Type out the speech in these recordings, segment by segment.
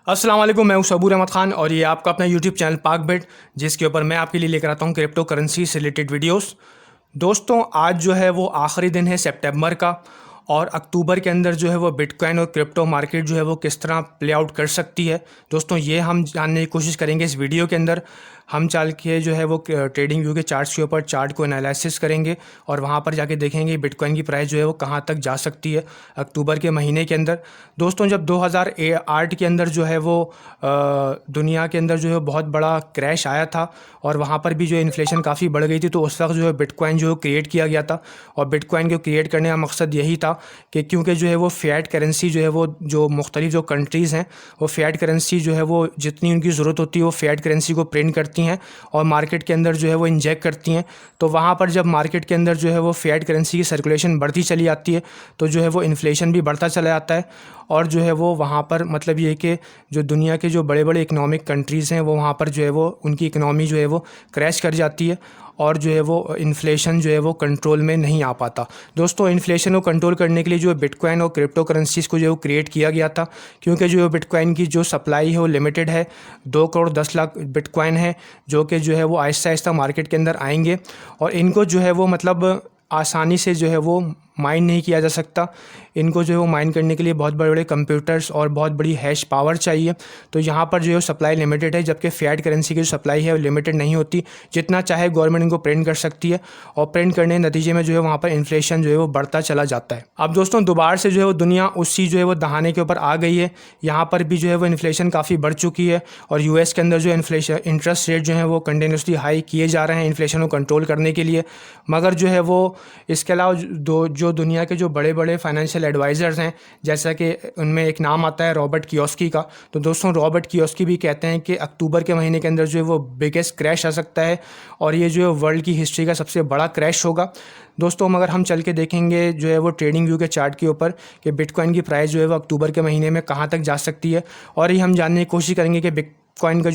अस्सलाम वालेकुम, मैं हूं सबूर अहमद ख़ान और ये आपका अपना यूट्यूब चैनल पाक बेट, जिसके ऊपर मैं आपके लिए लेकर आता हूं क्रिप्टो करेंसी से रिलेटेड वीडियोस। दोस्तों, आज जो है वो आखिरी दिन है सितंबर का, और अक्टूबर के अंदर जो है वो बिटकॉइन और क्रिप्टो मार्केट जो है वो किस तरह प्ले आउट कर सकती है। दोस्तों, ये हम जानने की कोशिश करेंगे इस वीडियो के अंदर। हम चल के जो है वो ट्रेडिंग व्यू के चार्ट्स के ऊपर चार्ट को एनालिसिस करेंगे और वहाँ पर जाके देखेंगे बिटकॉइन की प्राइस जो है वो कहाँ तक जा सकती है अक्टूबर के महीने के अंदर। दोस्तों, जब 2008 के अंदर जो है वो दुनिया के अंदर जो है बहुत बड़ा क्रैश आया था और वहाँ पर भी जो इन्फ्लेशन काफ़ी बढ़ गई थी, तो उस वक्त जो है बिटकॉइन जो क्रिएट किया गया था। और बिटकॉइन को क्रिएट करने का मकसद यही था कि क्योंकि जो है वो फ़िएट करेंसी जो है वो जो मुख्तलिफ जो कंट्रीज़ हैं वो फ़िएट करेंसी जो है वो जितनी उनकी ज़रूरत होती है वो फ़िएट करेंसी को प्रिंट करती हैं और मार्केट के अंदर जो है वो इंजेक्ट करती हैं। तो वहाँ पर जब मार्केट के अंदर जो है वो फ़िएट करेंसी की सर्कुलेशन बढ़ती चली जाती है तो जो है वो इन्फ्लेशन भी बढ़ता चला जाता है। और जो है वो वहाँ पर मतलब ये कि जो दुनिया के जो बड़े बड़े इकनॉमिक कंट्रीज़ हैं वो वहाँ पर जो है वो उनकी इकनॉमी जो है वो क्रैश कर जाती है और जो है वो इन्फ्लेशन जो है वो कंट्रोल में नहीं आ पाता। दोस्तों, इन्फ्लेशन को कंट्रोल करने के लिए जो बिटकॉइन और क्रिप्टो करेंसीज़ को जो है क्रिएट किया गया था, क्योंकि जो बिटकॉइन की जो सप्लाई है वो लिमिटेड है। 2 करोड़ 10 लाख बिटकॉइन है जो कि जो है वो आहिस्ता आहिस्ता मार्केट के अंदर आएंगे और इनको जो है वो मतलब आसानी से जो है वो माइन नहीं किया जा सकता। इनको जो है वो माइन करने के लिए बहुत बड़े बड़े कंप्यूटर्स और बहुत बड़ी हैश पावर चाहिए। तो यहाँ पर जो है सप्लाई लिमिटेड है, जबकि फ़िएट करेंसी की जो सप्लाई है वो लिमिटेड नहीं होती। जितना चाहे गवर्नमेंट इनको प्रिंट कर सकती है और प्रिंट करने के नतीजे में जो है वहाँ पर इन्फ्लेशन जो है वो बढ़ता चला जाता है। अब दोस्तों, दोबारा से जो है वो दुनिया उसी जो है वो दहाने के ऊपर आ गई है। यहाँ पर भी जो है वो इन्फ्लेशन काफ़ी बढ़ चुकी है और यूएस के अंदर जो इन्फ्लेशन इंटरेस्ट रेट जो है वो कंटिन्यूसली हाई किए जा रहे हैं इन्फ्लेशन को कंट्रोल करने के लिए। मगर जो है वो इसके अलावा जो दुनिया के जो बड़े बड़े फाइनेंशियल एडवाइज़र्स हैं, जैसा कि उनमें एक नाम आता है रॉबर्ट कियोस्की का। तो दोस्तों, रॉबर्ट कियोस्की भी कहते हैं कि अक्टूबर के महीने के अंदर जो है वो बिगेस्ट क्रैश आ सकता है और ये जो है वर्ल्ड की हिस्ट्री का सबसे बड़ा क्रैश होगा। दोस्तों, मगर हम चल के देखेंगे जो है वो ट्रेडिंग व्यू के चार्ट के ऊपर कि बिटकॉइन की प्राइस जो है वो अक्टूबर के महीने में कहाँ तक जा सकती है, और ये हम जानने की कोशिश करेंगे कि बिटकॉइन का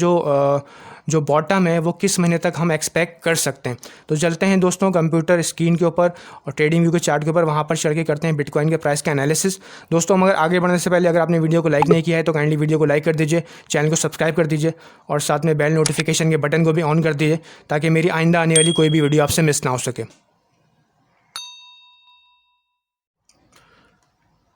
जो बॉटम है वो किस महीने तक हम एक्सपेक्ट कर सकते हैं। तो चलते हैं दोस्तों कंप्यूटर स्क्रीन के ऊपर और ट्रेडिंग व्यू के चार्ट के ऊपर, वहाँ पर चढ़ के करते हैं बिटकॉइन के प्राइस का एनालिसिस। दोस्तों, मगर आगे बढ़ने से पहले अगर आपने वीडियो को लाइक नहीं किया है तो काइंडली वीडियो को लाइक कर दीजिए, चैनल को सब्सक्राइब कर दीजिए और साथ में बेल नोटिफिकेशन के बटन को भी ऑन कर दीजिए ताकि मेरी आइंदा आने वाली कोई भी वीडियो आपसे मिस ना हो सके।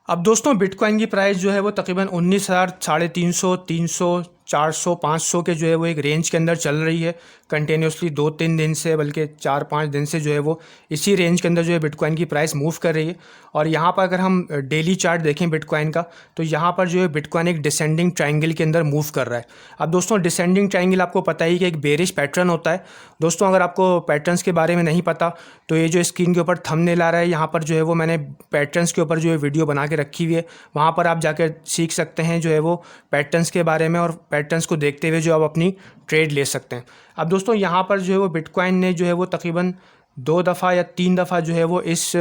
अब दोस्तों, बिटकॉइन की प्राइस जो है वो तकरीबन 19,000, 350, 300, 400, 500 के जो है वो एक रेंज के अंदर चल रही है कंटिन्यूसली 2-3 दिन से, बल्कि 4-5 दिन से जो है वो इसी रेंज के अंदर जो है बिटकॉइन की प्राइस मूव कर रही है। और यहाँ पर अगर हम डेली चार्ट देखें बिटकॉइन का, तो यहाँ पर जो है बिटकॉइन एक डिसेंडिंग ट्रायंगल के अंदर मूव कर रहा है। अब दोस्तों, डिसेंडिंग ट्रायंगल आपको पता ही कि एक बेरिश पैटर्न होता है। दोस्तों, अगर आपको पैटर्न्स के बारे में नहीं पता तो ये जो स्क्रीन के ऊपर थंबनेल आ रहा है, यहाँ पर जो है वो मैंने पैटर्न्स के ऊपर जो है वीडियो बना के रखी हुई है। वहाँ पर आप जाकर सीख सकते हैं जो है वो पैटर्न्स के बारे में, और पैटर्न्स को देखते हुए जो आप अपनी ट्रेड ले सकते हैं। अब दोस्तों, यहाँ पर जो है वो बिटकॉइन ने जो है वो तकरीबन 2 दफ़ा या 3 दफ़ा जो है वो इस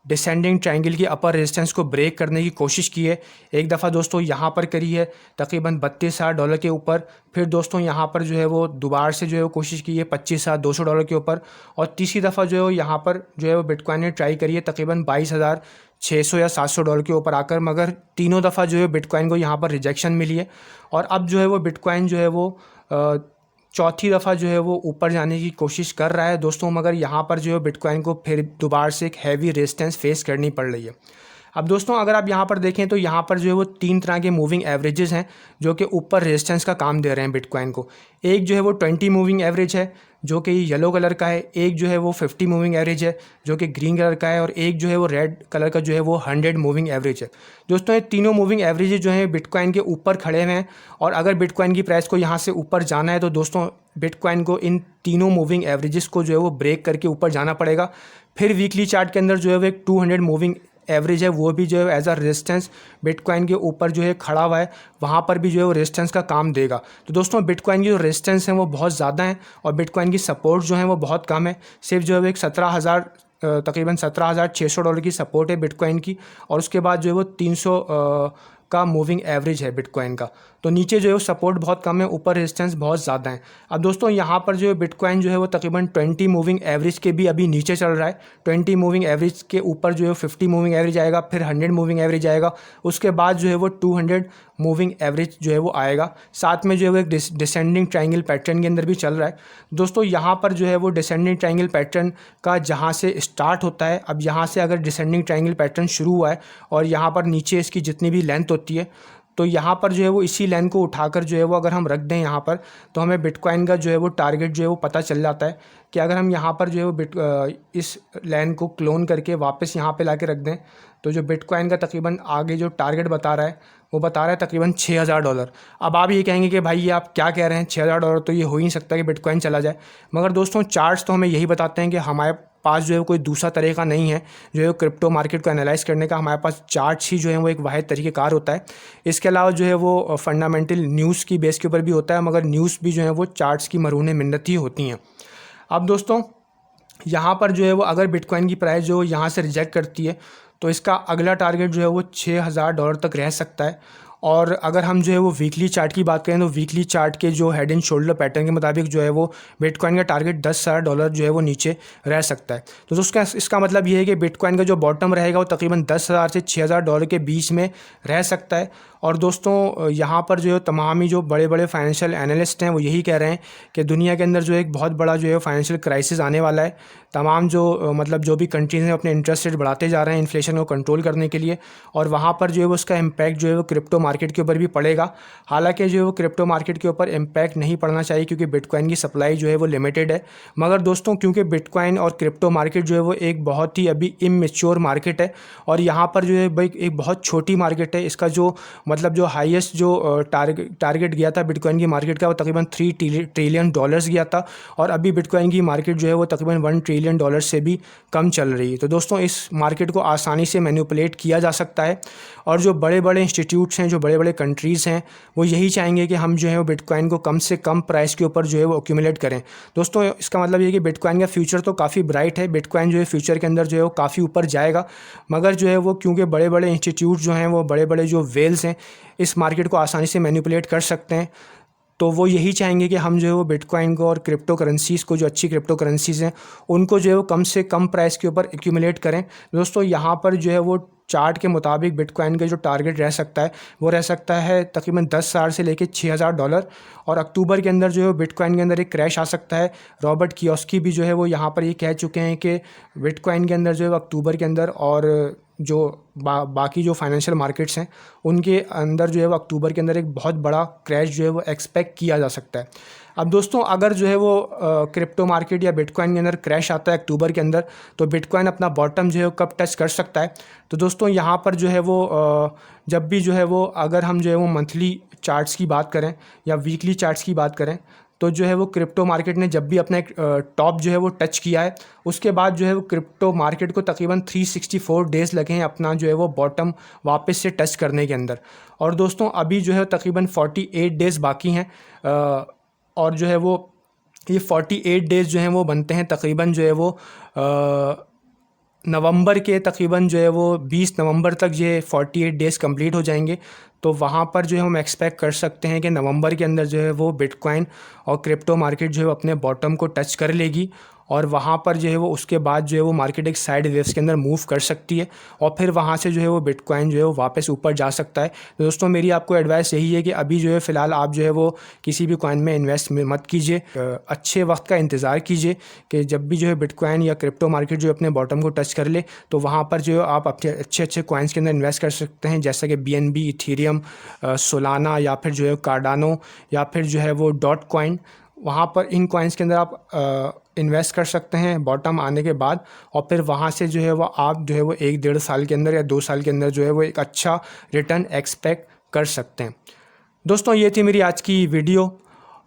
डिसेंडिंग ट्रायंगल की अपर रेजिस्टेंस को ब्रेक करने की कोशिश की है। एक दफ़ा दोस्तों यहाँ पर करी है तकरीबन $32,000 के ऊपर। फिर दोस्तों यहाँ पर जो है वो दोबारा से जो है वो कोशिश की है $25,200 के ऊपर। और तीसरी दफ़ा जो है यहाँ पर जो है वो बिटकॉइन ने ट्राई करी है तकरीबन $22,600 या $700 के ऊपर आकर, मगर तीनों दफ़ा जो है बिटकॉइन को यहाँ पर रिजेक्शन मिली है। और अब जो है वो बिटकॉइन जो है वो चौथी दफ़ा जो है वो ऊपर जाने की कोशिश कर रहा है दोस्तों, मगर यहाँ पर जो है बिटकॉइन को फिर दोबारा से एक हैवी रेजिस्टेंस फेस करनी पड़ रही है। अब दोस्तों, अगर आप यहाँ पर देखें तो यहाँ पर जो है वो 3 तरह के मूविंग एवरेजेस हैं जो कि ऊपर रेजिस्टेंस का काम दे रहे हैं बिटकॉइन को। एक जो है वो 20 मूविंग एवरेज है जो कि येलो कलर का है, एक जो है वो 50 मूविंग एवरेज है जो कि ग्रीन कलर का है, और एक जो है वो रेड कलर का जो है वो 100 मूविंग एवरेज है। दोस्तों, ये तीनों मूविंग एवरेजेस जो हैं बिटकॉइन के ऊपर खड़े हुए हैं, और अगर बिटकॉइन की प्राइस को यहाँ से ऊपर जाना है तो दोस्तों बिटकॉइन को इन तीनों मूविंग एवरेजेस को जो है वो ब्रेक करके ऊपर जाना पड़ेगा। फिर वीकली चार्ट के अंदर जो है वो एक 200 मूविंग एवरेज है, वो भी जो है एज अ रेजिस्टेंस बिटकॉइन के ऊपर जो है खड़ा हुआ है, वहाँ पर भी जो है वो रेजिस्टेंस का काम देगा। तो दोस्तों, बिटकॉइन की जो रेजिस्टेंस है वो बहुत ज़्यादा है और बिटकॉइन की सपोर्ट जो है वो बहुत कम है। सिर्फ जो है एक तकरीबन $17,600 की सपोर्ट है बिटकॉइन की, और उसके बाद जो है वो का मूविंग एवरेज है बिटकॉइन का। तो नीचे जो है वो सपोर्ट बहुत कम है, ऊपर रेजिस्टेंस बहुत ज़्यादा है। अब दोस्तों यहाँ पर जो है बिटकॉइन जो है वो तकरीबन 20 मूविंग एवरेज के भी अभी नीचे चल रहा है। 20 मूविंग एवरेज के ऊपर जो है 50 मूविंग एवरेज आएगा, फिर 100 मूविंग एवरेज आएगा, उसके बाद जो है वो 200 मूविंग एवरेज जो है वो आएगा। साथ में जो है वो एक डिसेंडिंग ट्रायंगल पैटर्न के अंदर भी चल रहा है। दोस्तों यहाँ पर जो है वो डिसेंडिंग ट्रायंगल पैटर्न का जहाँ से स्टार्ट होता है, अब यहाँ से अगर डिसेंडिंग ट्रायंगल पैटर्न शुरू हुआ है और यहाँ पर नीचे इसकी जितनी भी लेंथ होती है, तो यहाँ पर जो है वो इसी लाइन को उठाकर जो है वो अगर हम रख दें यहाँ पर, तो हमें बिटकॉइन का जो है वो टारगेट जो है वो पता चल जाता है कि अगर हम यहाँ पर जो है वो इस लाइन को क्लोन करके वापस यहाँ पे लाके रख दें, तो जो बिटकॉइन का तकरीबन आगे जो टारगेट बता रहा है वो बता रहा है तकरीबन $6000। अब आप ये कहेंगे कि भाई ये आप क्या कह रहे हैं, $6000 तो ये हो ही नहीं सकता कि बिटकॉइन चला जाए। मगर दोस्तों चार्ट्स तो हमें यही बताते हैं कि हमारे पास जो है कोई दूसरा तरीका नहीं है जो है क्रिप्टो मार्केट को एनालाइज करने का। हमारे पास चार्ट्स ही जो है वो एक वाहिद तरीक़ेकार होता है। इसके अलावा जो है वो फंडामेंटल न्यूज़ की बेस के ऊपर भी होता है, मगर न्यूज़ भी जो है वो चार्ट्स की मरून मिन्नत ही होती हैं। अब दोस्तों यहाँ पर जो है वो अगर बिटकॉइन की प्राइस जो यहाँ से रिजेक्ट करती है, तो इसका अगला टारगेट जो है वो $6000 तक रह सकता है। और अगर हम जो है वो वीकली चार्ट की बात करें, तो वीकली चार्ट के जो हेड एंड शोल्डर पैटर्न के मुताबिक जो है वो बिटकॉइन का टारगेट $10,000 जो है वो नीचे रह सकता है। तो दोस्तों इसका मतलब ये है कि बिटकॉइन का जो बॉटम रहेगा वो तकरीबन $10,000 से $6000 के बीच में रह सकता है। और दोस्तों यहाँ पर जो है तमाम ही जो बड़े बड़े फाइनेंशियल एनालिस्ट हैं वो यही कह रहे हैं कि दुनिया के अंदर जो एक बहुत बड़ा जो है फाइनेंशियल क्राइसिस आने वाला है। तमाम जो मतलब जो भी कंट्रीज़ हैं अपने इंटरेस्ट रेट बढ़ाते जा रहे हैं इन्फ्लेशन को कंट्रोल करने के लिए, और वहाँ पर जो है वो उसका इम्पैक्ट जो है वो क्रिप्टो मार्केट के ऊपर भी पड़ेगा। हालांकि जो है वो क्रिप्टो मार्केट के ऊपर इम्पैक्ट नहीं पड़ना चाहिए क्योंकि बिटकॉइन की सप्लाई जो है वो लिमिटेड है। मगर दोस्तों क्योंकि बिटकॉइन और क्रिप्टो मार्केट जो है वो एक बहुत ही अभी इमेच्योर मार्केट है और यहाँ पर जो है भाई एक बहुत छोटी मार्केट है। इसका जो मतलब जो हाईएस्ट जो टारगेट गया था बिटकॉइन की मार्केट का वो तकरीबन $3 ट्रिलियन गया था, और अभी बिटकॉइन की मार्केट जो है वो तकरीबन $1 ट्रिलियन से भी कम चल रही है। तो दोस्तों इस मार्केट को आसानी से मैनिपुलेट किया जा सकता है, और जो बड़े बड़े इंस्टीट्यूट्स हैं, जो बड़े बड़े कंट्रीज़ हैं, वो यही चाहेंगे कि हम जो है वो बिटकॉइन को कम से कम प्राइस के ऊपर जो है वो एक्यूमुलेट करें। दोस्तों इसका मतलब ये कि बिटकॉइन का फ्यूचर तो काफ़ी ब्राइट है, बिटकॉइन जो है फ्यूचर के अंदर जो है वो काफ़ी ऊपर जाएगा। मगर जो है वो क्योंकि बड़े बड़े इंस्टीट्यूट जो हैं, वो बड़े बड़े जो वेल्स हैं, इस मार्केट को आसानी से मैनिपुलेट कर सकते हैं, तो वो यही चाहेंगे कि हम जो है वो बिटकॉइन को और क्रिप्टो करेंसीज़ को, जो अच्छी क्रिप्टो करेंसीज़ हैं, उनको जो है वो कम से कम प्राइस के ऊपर एक्यूमुलेट करें। दोस्तों यहाँ पर जो है वो चार्ट के मुताबिक बिटकॉइन का जो टारगेट रह सकता है वो रह सकता है तकरीबन $10,000 से लेकर $6000, और अक्टूबर के अंदर जो है बिटकॉइन के अंदर एक क्रैश आ सकता है। रॉबर्ट कियोस्की भी जो है वो यहाँ पर ये कह चुके हैं कि बिटकॉइन के अंदर जो है अक्टूबर के अंदर और जो बाकी जो फाइनेंशियल मार्केट्स हैं उनके अंदर जो है वो अक्टूबर के अंदर एक बहुत बड़ा क्रैश जो है वो एक्सपेक्ट किया जा सकता है। अब दोस्तों अगर जो है वो क्रिप्टो मार्केट या बिटकॉइन के अंदर क्रैश आता है अक्टूबर के अंदर, तो बिटकॉइन अपना बॉटम जो है वो कब टच कर सकता है। तो दोस्तों यहाँ पर जो है वो जब भी जो है वो अगर हम जो है वो मंथली चार्ट्स की बात करें या वीकली चार्ट्स की बात करें, तो जो है वो क्रिप्टो मार्केट ने जब भी अपना एक टॉप जो है वो टच किया है, उसके बाद जो है वो क्रिप्टो मार्केट को तकरीबन 364 डेज़ लगे हैं अपना जो है वो बॉटम वापस से टच करने के अंदर। और दोस्तों अभी जो है तकरीबन 48 डेज़ बाकी हैं, और जो है वो ये 48 डेज़ जो हैं वो बनते हैं तकरीबन जो है वो नवंबर के तकरीबन जो है वो 20 नवंबर तक ये 48 डेज़ कंप्लीट हो जाएंगे। तो वहाँ पर जो है हम एक्सपेक्ट कर सकते हैं कि नवंबर के अंदर जो है वो बिटकॉइन और क्रिप्टो मार्केट जो है अपने बॉटम को टच कर लेगी, और वहाँ पर जो है वो उसके बाद जो है वो मार्केट एक साइड वेव्स के अंदर मूव कर सकती है, और फिर वहाँ से जो है वो बिटकॉइन जो है वो वापस ऊपर जा सकता है। तो दोस्तों मेरी आपको एडवाइस यही है कि अभी जो है फ़िलहाल आप जो है वो किसी भी कॉइन में इन्वेस्ट मत कीजिए, अच्छे वक्त का इंतज़ार कीजिए कि जब भी जो है बिटकॉइन या क्रिप्टो मार्केट जो है अपने बॉटम को टच कर ले, तो वहाँ पर जो है आप अपने अच्छे कॉइन्स के अंदर इन्वेस्ट कर सकते हैं, जैसा कि BNB, इथेरियम, सोलाना, या फिर जो है कार्डानो, या फिर जो है वो डॉटकॉइन। वहाँ पर इन कॉइन्स के अंदर आप इन्वेस्ट कर सकते हैं बॉटम आने के बाद, और फिर वहाँ से जो है वो आप जो है वो 1-1.5 साल के अंदर या 2 साल के अंदर जो है वो एक अच्छा रिटर्न एक्सपेक्ट कर सकते हैं। दोस्तों ये थी मेरी आज की वीडियो।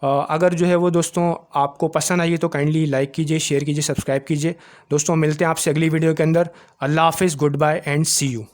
अगर जो है वो दोस्तों आपको पसंद आई है तो काइंडली लाइक कीजिए, शेयर कीजिए, सब्सक्राइब कीजिए। दोस्तों मिलते हैं आपसे अगली वीडियो के अंदर। अल्लाह हाफिज़, goodbye and see you.